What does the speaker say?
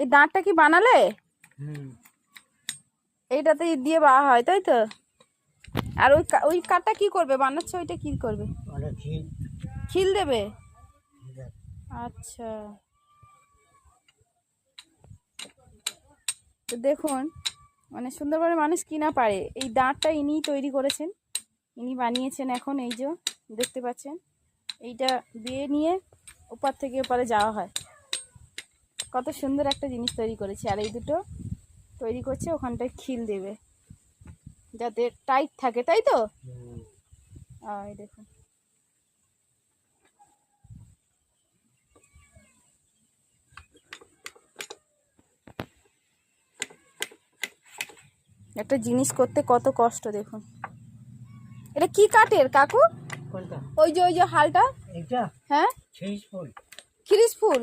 এই দাঁতটা কি বানালে? এইটাতে দিয়ে বাঁধা হয় তাই তো? আর ওই কাঠটা কি করবে বানাচ্ছে? ওইটা কি করবে? খিল দেবে? আচ্ছা, তো দেখুন মানে সুন্দরবনে মানুষ কি না পারে। এই দাঁতটা ইনিই তৈরি করেছেন, ইনি বানিয়েছেন। এখন এই যে দেখতে পাচ্ছেন, এইটা দিয়ে নিয়ে ওপার থেকে ওপারে যাওয়া হয়। কত সুন্দর একটা জিনিস তৈরি করেছে। আর এই দুটো তৈরি করছে, ওখানটায় খিল দেবে যাতে টাইট থাকে, তাই তো? এই দেখুন, একটা জিনিস করতে কত কষ্ট দেখুন। এটা কি কাঠের কাকু? ওই যে হালটা, হ্যাঁ, খিরিস ফুল।